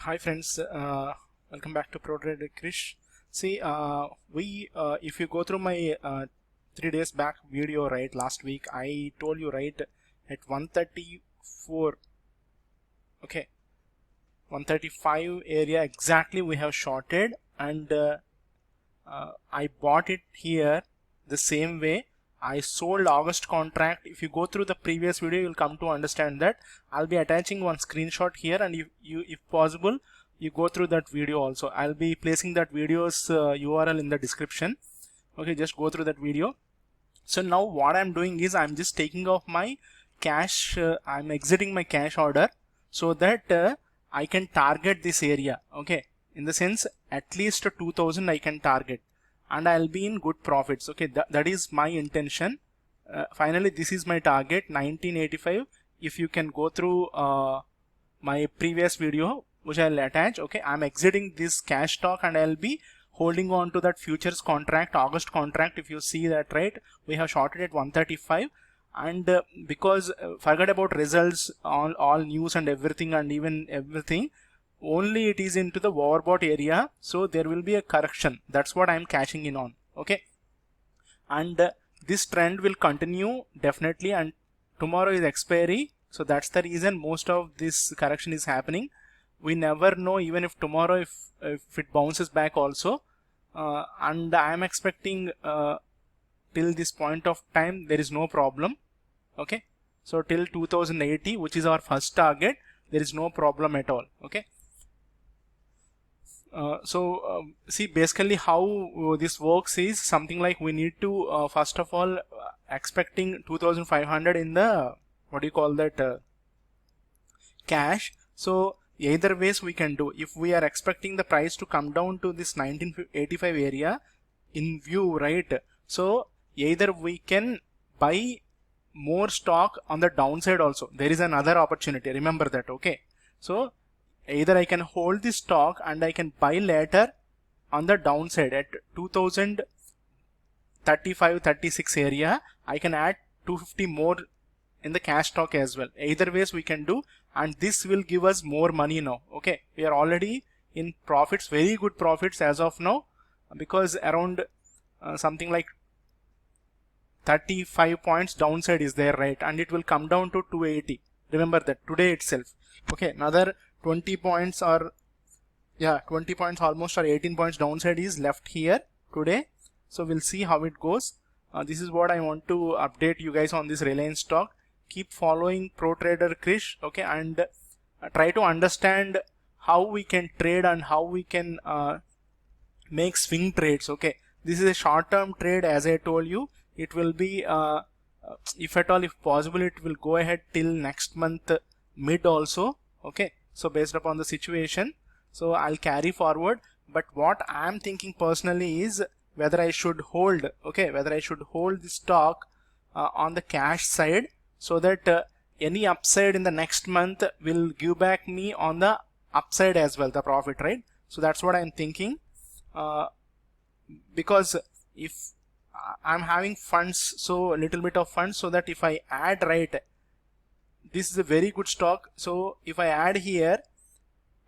Hi friends, welcome back to ProTrader Krish. See, if you go through my 3 days back video, right, last week, I told you, right, at 134, okay, 135 area exactly we have shorted, and I bought it here the same way. I sold August contract. If you go through the previous video, you'll come to understand that. I'll be attaching one screenshot here, and if possible, you go through that video also. I'll be placing that video's URL in the description. Okay, just go through that video. So now what I'm doing is I'm just taking off my cash. I'm exiting my cash order so that I can target this area. Okay, in the sense at least 2000 I can target, and I'll be in good profits. Okay, that is my intention. Finally, this is my target 1985. If you can go through my previous video, which I'll attach. Okay, I'm exiting this cash stock and I'll be holding on to that futures contract, August contract. If you see that, right, we have shorted at 135, and because forget about results, all news and everything, and even everything, only it is into the overbought area, so there will be a correction. That's what I'm cashing in on. Okay, and this trend will continue definitely, and tomorrow is expiry, so that's the reason most of this correction is happening. We never know, even if tomorrow if it bounces back also, and I am expecting till this point of time there is no problem. Okay, so till 2080, which is our first target, there is no problem at all. Okay, see, basically how this works is something like we need to first of all expecting 2500 in the what do you call that cash. So either ways we can do. If we are expecting the price to come down to this 1985 area in view, right, so either we can buy more stock on the downside also. There is another opportunity, remember that. Okay, so either I can hold this stock and I can buy later on the downside at 2035 36 area. I can add 250 more in the cash stock as well. Either ways we can do, and this will give us more money now. Okay, we are already in profits, very good profits as of now, because around something like 35 points downside is there, right, and it will come down to 280. Remember that today itself. Okay, another 20 points, or 20 points almost, or 18 points downside is left here today. So we'll see how it goes. This is what I want to update you guys on this Reliance stock. Keep following ProTrader Krish, okay, and try to understand how we can trade and how we can make swing trades. Okay, this is a short-term trade, as I told you. It will be if at all, if possible, it will go ahead till next month mid also. Okay, so based upon the situation, so I'll carry forward. But what I'm thinking personally is whether I should hold, okay, whether I should hold the stock on the cash side, so that any upside in the next month will give back me on the upside as well, the profit, right? So that's what I'm thinking, because if I'm having funds, so a little bit of funds, so that if I add, right, this is a very good stock. So if I add here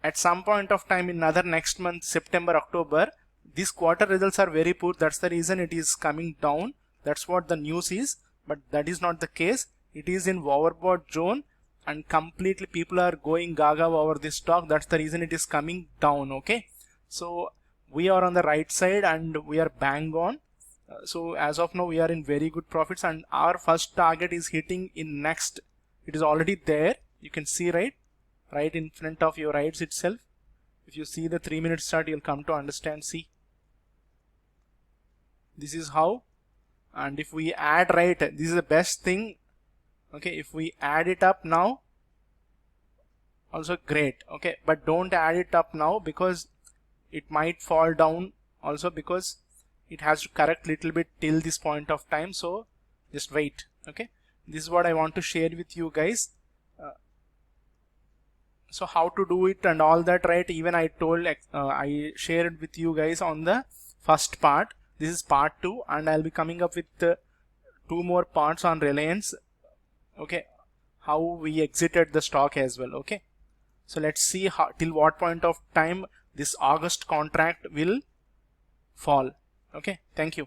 at some point of time in another next month, September, October, these quarter results are very poor. That's the reason it is coming down. That's what the news is, but that is not the case. It is in overbought zone and completely people are going gaga over this stock. That's the reason it is coming down. Okay, so we are on the right side and we are bang on. So as of now we are in very good profits, and our first target is hitting in next. It is already there, you can see, right in front of your eyes itself. If you see the 3-minute chart, you'll come to understand. See, this is how. And if we add, right, this is the best thing. Okay, if we add it up now also great. Okay, but don't add it up now because it might fall down also, because it has to correct little bit till this point of time. So just wait. Okay, this is what I want to share with you guys. So how to do it and all that, right, even I told, I shared with you guys on the first part. This is part 2, and I'll be coming up with 2 more parts on Reliance. Okay, how we exited the stock as well. Okay, So let's see how, till what point of time this August contract will fall. Okay, thank you.